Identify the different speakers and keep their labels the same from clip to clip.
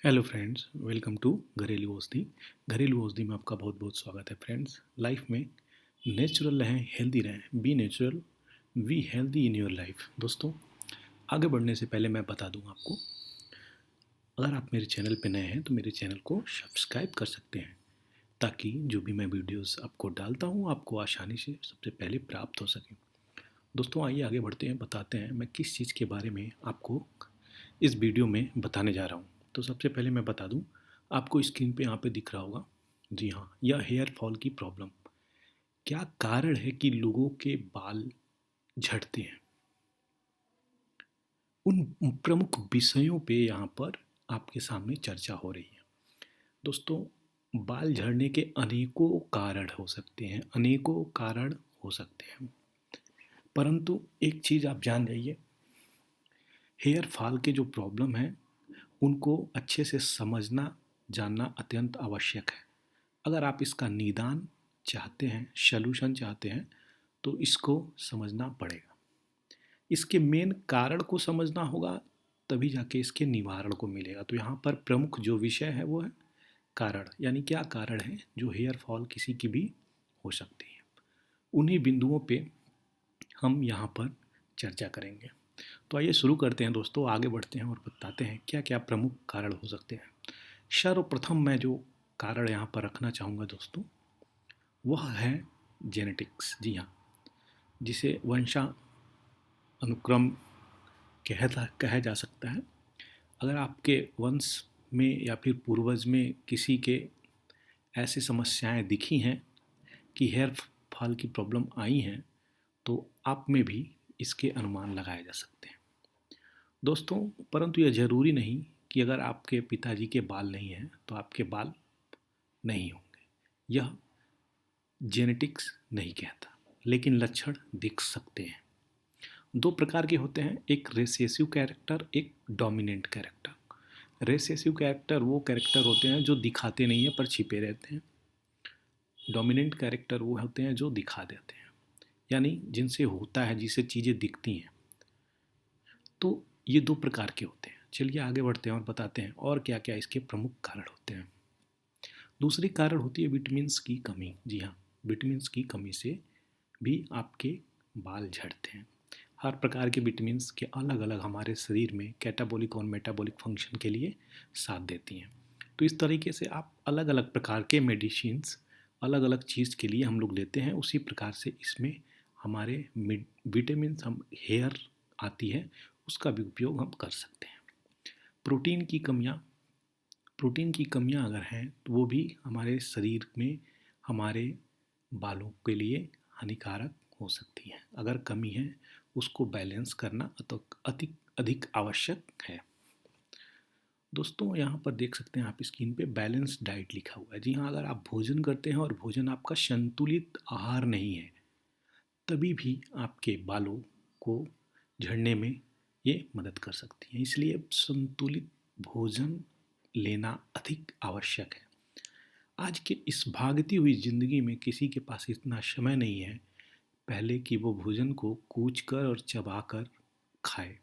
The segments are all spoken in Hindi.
Speaker 1: हेलो फ्रेंड्स, वेलकम टू घरेलू औषधि। घरेलू औषधि में आपका बहुत बहुत स्वागत है फ्रेंड्स। लाइफ में नेचुरल रहें, हेल्दी रहें, be natural, we healthy in your life. दोस्तों, आगे बढ़ने से पहले मैं बता दूं आपको, अगर आप मेरे चैनल पे नए हैं तो मेरे चैनल को सब्सक्राइब कर सकते हैं ताकि जो भी मैं वीडियोस आपको डालता हूं आपको आसानी से सबसे पहले प्राप्त हो सके। दोस्तों, आइए आगे बढ़ते हैं, बताते हैं मैं किस चीज़ के बारे में आपको इस वीडियो में बताने जा रहा हूँ। तो सबसे पहले मैं बता दूँ, आपको स्क्रीन पे यहाँ पे दिख रहा होगा, जी हाँ, यह हेयर फॉल की प्रॉब्लम। क्या कारण है कि लोगों के बाल झड़ते हैं? उन प्रमुख विषयों पे यहाँ पर आपके सामने चर्चा हो रही है। दोस्तों, बाल झड़ने के अनेकों कारण हो सकते हैं, अनेकों कारण हो सकते हैं, परंतु एक चीज़ आप जान जाइए, हेयर फॉल के जो प्रॉब्लम है उनको अच्छे से समझना, जानना अत्यंत आवश्यक है। अगर आप इसका निदान चाहते हैं, सॉल्यूशन चाहते हैं, तो इसको समझना पड़ेगा। इसके मेन कारण को समझना होगा, तभी जाके इसके निवारण को मिलेगा। तो यहाँ पर प्रमुख जो विषय है वो है कारण, यानी क्या कारण है जो हेयर फॉल किसी की भी हो सकती है। उन्हीं बिंदुओं पे हम यहाँ पर चर्चा करेंगे। तो आइए शुरू करते हैं दोस्तों, आगे बढ़ते हैं और बताते हैं क्या क्या प्रमुख कारण हो सकते हैं। सर्वप्रथम मैं जो कारण यहाँ पर रखना चाहूँगा दोस्तों, वह है जेनेटिक्स। जी हाँ, जिसे वंशानुक्रम कहा जा सकता है। अगर आपके वंश में या फिर पूर्वज में किसी के ऐसी समस्याएं दिखी हैं कि हेयर फॉल की प्रॉब्लम आई हैं, तो आप में भी इसके अनुमान लगाए जा सकते हैं दोस्तों। परंतु यह ज़रूरी नहीं कि अगर आपके पिताजी के बाल नहीं हैं तो आपके बाल नहीं होंगे। यह जेनेटिक्स नहीं कहता, लेकिन लक्षण दिख सकते हैं। दो प्रकार के होते हैं, एक रेसेसिव कैरेक्टर, एक डोमिनेंट कैरेक्टर। रेसेसिव कैरेक्टर वो कैरेक्टर होते हैं जो दिखाते नहीं हैं पर छिपे रहते हैं। डोमिनेंट कैरेक्टर वो होते हैं जो दिखा देते हैं, यानी जिनसे होता है, जिससे चीज़ें दिखती हैं। तो ये दो प्रकार के होते हैं। चलिए आगे बढ़ते हैं और बताते हैं और क्या क्या इसके प्रमुख कारण होते हैं। दूसरी कारण होती है विटामिन की कमी। जी हाँ, विटामिन की कमी से भी आपके बाल झड़ते हैं। हर प्रकार के विटामिन के अलग अलग हमारे शरीर में कैटाबॉलिक और मेटाबॉलिक फंक्शन के लिए साथ देती हैं। तो इस तरीके से आप अलग अलग प्रकार के मेडिसिन्स अलग अलग चीज़ के लिए हम लोग लेते हैं, उसी प्रकार से इसमें हमारे विटामिन हम हेयर आती है उसका भी उपयोग हम कर सकते हैं। प्रोटीन की कमियाँ, प्रोटीन की कमियाँ अगर हैं तो वो भी हमारे शरीर में हमारे बालों के लिए हानिकारक हो सकती हैं। अगर कमी है उसको बैलेंस करना तो अधिक अधिक आवश्यक है। दोस्तों, यहाँ पर देख सकते हैं आप स्क्रीन पे बैलेंस डाइट लिखा हुआ है। जी हाँ, अगर आप भोजन करते हैं और भोजन आपका संतुलित आहार नहीं है, तभी भी आपके बालों को झड़ने में ये मदद कर सकती है। इसलिए संतुलित भोजन लेना अधिक आवश्यक है। आज के इस भागती हुई ज़िंदगी में किसी के पास इतना समय नहीं है पहले कि वो भोजन को कूच कर और चबा कर खाए।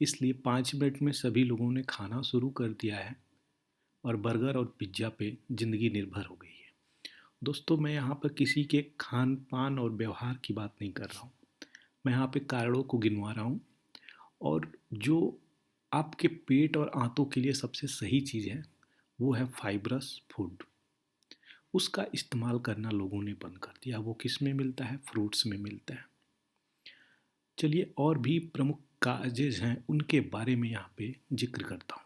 Speaker 1: इसलिए 5 मिनट में सभी लोगों ने खाना शुरू कर दिया है और बर्गर और पिज्ज़ा पे ज़िंदगी निर्भर हो गई है। दोस्तों, मैं यहाँ पर किसी के खान पान और व्यवहार की बात नहीं कर रहा हूँ, मैं यहाँ पे कारणों को गिनवा रहा हूँ। और जो आपके पेट और आंतों के लिए सबसे सही चीज़ है वो है फाइब्रस फूड। उसका इस्तेमाल करना लोगों ने बंद कर दिया। वो किस में मिलता है? फ्रूट्स में मिलता है। चलिए और भी प्रमुख काजेज हैं उनके बारे में यहाँ पे जिक्र करता हूँ।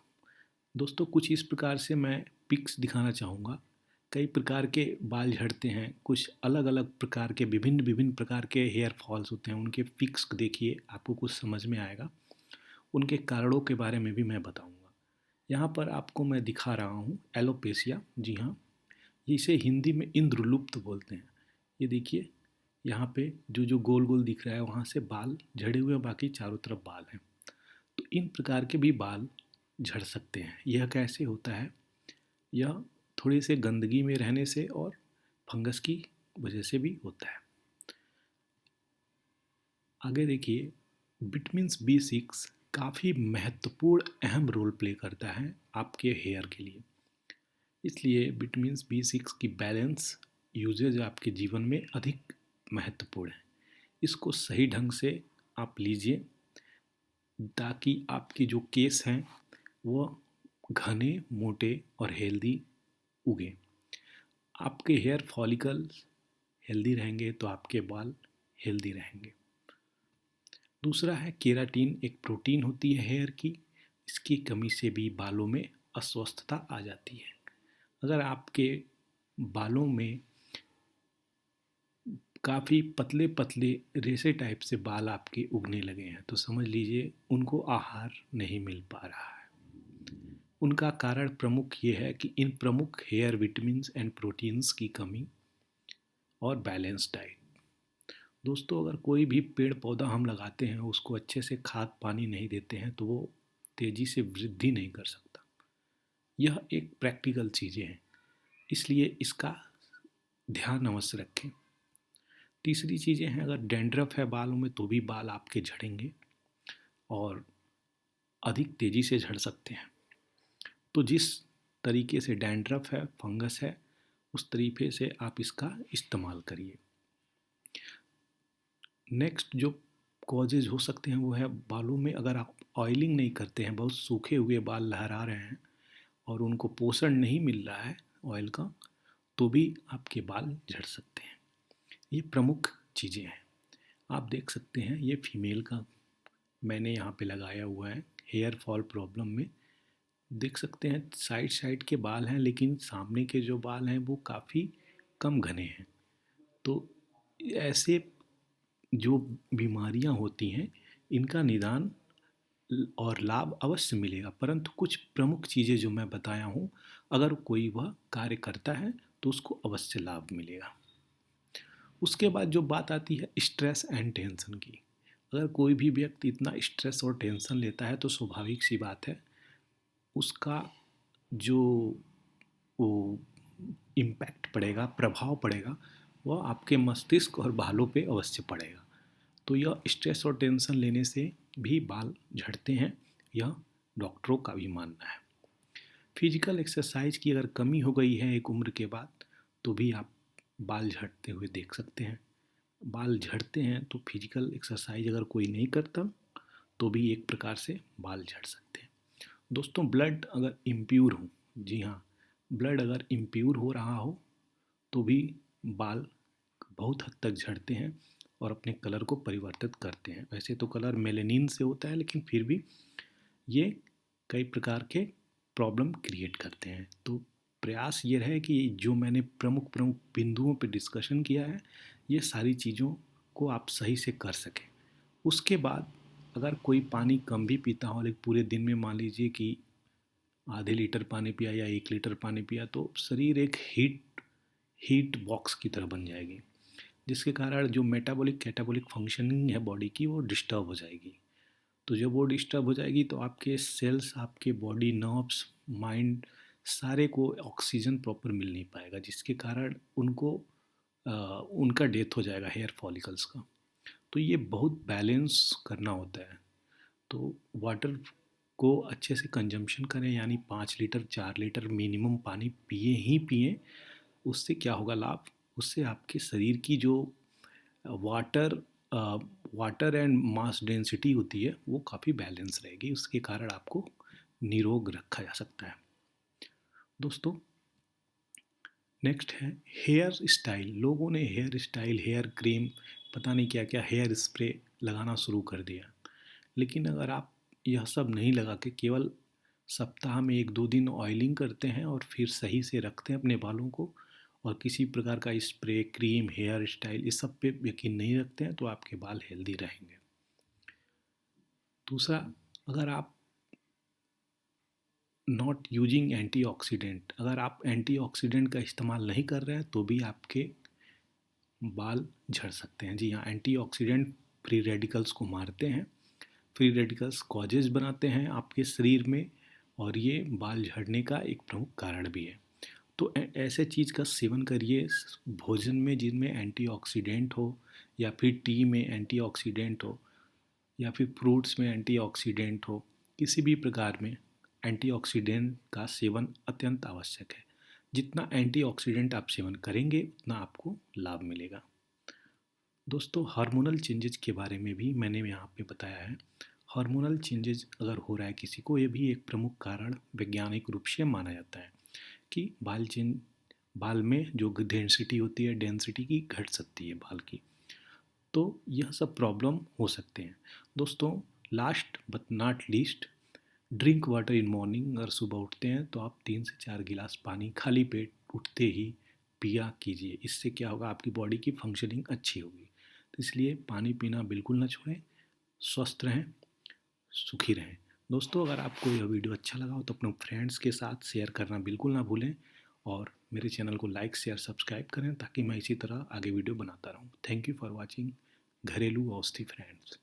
Speaker 1: दोस्तों, कुछ इस प्रकार से मैं पिक्स दिखाना चाहूँगा। कई प्रकार के बाल झड़ते हैं, कुछ अलग अलग प्रकार के विभिन्न विभिन्न प्रकार के हेयर फॉल्स होते हैं। उनके पिक्स देखिए, आपको कुछ समझ में आएगा। उनके कारणों के बारे में भी मैं बताऊँगा। यहाँ पर आपको मैं दिखा रहा हूँ एलोपेशिया। जी हाँ, इसे हिंदी में इंद्रलुप्त बोलते हैं। ये देखिए, यहाँ पे जो जो गोल गोल दिख रहा है वहाँ से बाल झड़े हुए हैं, बाकी चारों तरफ बाल हैं। तो इन प्रकार के भी बाल झड़ सकते हैं। यह कैसे होता है? यह थोड़ी से गंदगी में रहने से और फंगस की वजह से भी होता है। आगे देखिए, विटामिन B6 काफ़ी महत्वपूर्ण अहम रोल प्ले करता है आपके हेयर के लिए। इसलिए विटामिन B6 की बैलेंस यूजेज आपके जीवन में अधिक महत्वपूर्ण है। इसको सही ढंग से आप लीजिए ताकि आपके जो केस हैं वो घने, मोटे और हेल्दी उगे। आपके हेयर फॉलिकल्स हेल्दी रहेंगे तो आपके बाल हेल्दी रहेंगे। दूसरा है केराटिन, एक प्रोटीन होती है हेयर की। इसकी कमी से भी बालों में अस्वस्थता आ जाती है। अगर आपके बालों में काफ़ी पतले पतले रेशे टाइप से बाल आपके उगने लगे हैं तो समझ लीजिए उनको आहार नहीं मिल पा रहा है। उनका कारण प्रमुख ये है कि इन प्रमुख हेयर विटामिन्स एंड प्रोटीन्स की कमी और बैलेंस डाइट। दोस्तों, अगर कोई भी पेड़ पौधा हम लगाते हैं उसको अच्छे से खाद पानी नहीं देते हैं तो वो तेज़ी से वृद्धि नहीं कर सकता। यह एक प्रैक्टिकल चीज़ें हैं, इसलिए इसका ध्यान अवश्य रखें। तीसरी चीज़ें हैं, अगर डैंड्रफ है बालों में तो भी बाल आपके झड़ेंगे और अधिक तेज़ी से झड़ सकते हैं। तो जिस तरीके से डैंड्रफ है, फंगस है, उस तरीके से आप इसका इस्तेमाल करिए। नेक्स्ट जो कॉजेज हो सकते हैं वो है बालों में, अगर आप ऑयलिंग नहीं करते हैं, बहुत सूखे हुए बाल लहरा रहे हैं और उनको पोषण नहीं मिल रहा है ऑयल का, तो भी आपके बाल झड़ सकते हैं। ये प्रमुख चीज़ें हैं। आप देख सकते हैं ये फीमेल का मैंने यहाँ पे लगाया हुआ है। हेयर फॉल प्रॉब्लम में देख सकते हैं साइड साइड के बाल हैं लेकिन सामने के जो बाल हैं वो काफ़ी कम घने हैं। तो ऐसे जो बीमारियां होती हैं इनका निदान और लाभ अवश्य मिलेगा, परंतु कुछ प्रमुख चीज़ें जो मैं बताया हूँ अगर कोई वह कार्य करता है तो उसको अवश्य लाभ मिलेगा। उसके बाद जो बात आती है स्ट्रेस एंड टेंशन की, अगर कोई भी व्यक्ति इतना स्ट्रेस और टेंशन लेता है तो स्वाभाविक सी बात है उसका जो वो इम्पैक्ट पड़ेगा, प्रभाव पड़ेगा, वह आपके मस्तिष्क और बालों पे अवश्य पड़ेगा। तो यह स्ट्रेस और टेंशन लेने से भी बाल झड़ते हैं, यह डॉक्टरों का भी मानना है। फिजिकल एक्सरसाइज की अगर कमी हो गई है एक उम्र के बाद तो भी आप बाल झड़ते हुए देख सकते हैं। बाल झड़ते हैं तो फिजिकल एक्सरसाइज अगर कोई नहीं करता तो भी एक प्रकार से बाल झड़ सकते हैं। दोस्तों, ब्लड अगर इम्प्योर हो, जी हाँ, ब्लड अगर इम्प्योर हो रहा हो तो भी बाल बहुत हद तक झड़ते हैं और अपने कलर को परिवर्तित करते हैं। वैसे तो कलर मेलेनिन से होता है लेकिन फिर भी ये कई प्रकार के प्रॉब्लम क्रिएट करते हैं। तो प्रयास ये रहे कि जो मैंने प्रमुख प्रमुख बिंदुओं पे डिस्कशन किया है ये सारी चीज़ों को आप सही से कर सकें। उसके बाद अगर कोई पानी कम भी पीता हो लेकिन पूरे दिन में मान लीजिए कि आधे लीटर पानी पिया या 1 लीटर पानी पिया तो शरीर एक हीट बॉक्स की तरह बन जाएगी, जिसके कारण जो मेटाबॉलिक कैटाबॉलिक फंक्शनिंग है बॉडी की वो डिस्टर्ब हो जाएगी। तो जब वो डिस्टर्ब हो जाएगी तो आपके सेल्स, आपके बॉडी, नर्व्स, माइंड सारे को ऑक्सीजन प्रॉपर मिल नहीं पाएगा, जिसके कारण उनका डेथ हो जाएगा हेयर फॉलिकल्स का। तो ये बहुत बैलेंस करना होता है। तो वाटर को अच्छे से कंजम्पशन करें, यानी 5 लीटर 4 लीटर मिनिमम पानी पिए ही पिए। उससे क्या होगा लाभ, उससे आपके शरीर की जो water water and mass density होती है वो काफ़ी बैलेंस रहेगी, उसके कारण आपको निरोग रखा जा सकता है। दोस्तों, नेक्स्ट है हेयर स्टाइल। लोगों ने हेयर स्टाइल, हेयर क्रीम, पता नहीं क्या क्या हेयर स्प्रे लगाना शुरू कर दिया, लेकिन अगर आप यह सब नहीं लगा के केवल सप्ताह में 1-2 दिन ऑयलिंग करते हैं और फिर सही से रखते हैं अपने बालों को और किसी प्रकार का स्प्रे, क्रीम, हेयर स्टाइल इस सब पे यकीन नहीं रखते हैं तो आपके बाल हेल्दी रहेंगे। दूसरा, अगर आप नॉट यूजिंग एंटीऑक्सीडेंट, अगर आप एंटीऑक्सीडेंट का इस्तेमाल नहीं कर रहे हैं तो भी आपके बाल झड़ सकते हैं। जी हाँ, एंटीऑक्सीडेंट फ्री रेडिकल्स को मारते हैं। फ्री रेडिकल्स कॉजेज बनाते हैं आपके शरीर में और ये बाल झड़ने का एक प्रमुख कारण भी है। तो ऐसे चीज़ का सेवन करिए भोजन में जिनमें एंटीऑक्सीडेंट हो या फिर टी में एंटीऑक्सीडेंट हो। या फिर फ्रूट्स में एंटीऑक्सीडेंट हो, किसी भी प्रकार में एंटीऑक्सीडेंट का सेवन अत्यंत आवश्यक है। जितना एंटीऑक्सीडेंट आप सेवन करेंगे उतना आपको लाभ मिलेगा। दोस्तों, हार्मोनल चेंजेज के बारे में भी मैंने यहाँ पे बताया है। हार्मोनल चेंजेज अगर हो रहा है किसी को, ये भी एक प्रमुख कारण वैज्ञानिक रूप से माना जाता है कि बाल में जो डेंसिटी होती है, डेंसिटी की घट सकती है बाल की। तो यह सब प्रॉब्लम हो सकते हैं। दोस्तों, last but not least, drink water in morning. अगर सुबह उठते हैं तो आप 3 से 4 गिलास पानी खाली पेट उठते ही पिया कीजिए। इससे क्या होगा, आपकी बॉडी की फंक्शनिंग अच्छी होगी। तो इसलिए पानी पीना बिल्कुल ना छोड़ें। स्वस्थ रहें, सुखी रहें। दोस्तों, अगर आपको यह वीडियो अच्छा लगा हो तो अपने फ्रेंड्स के साथ शेयर करना बिल्कुल ना भूलें, और मेरे चैनल को लाइक शेयर सब्सक्राइब करें ताकि मैं इसी तरह आगे वीडियो बनाता रहूं। थैंक यू फॉर वॉचिंग घरेलू औषधि फ्रेंड्स।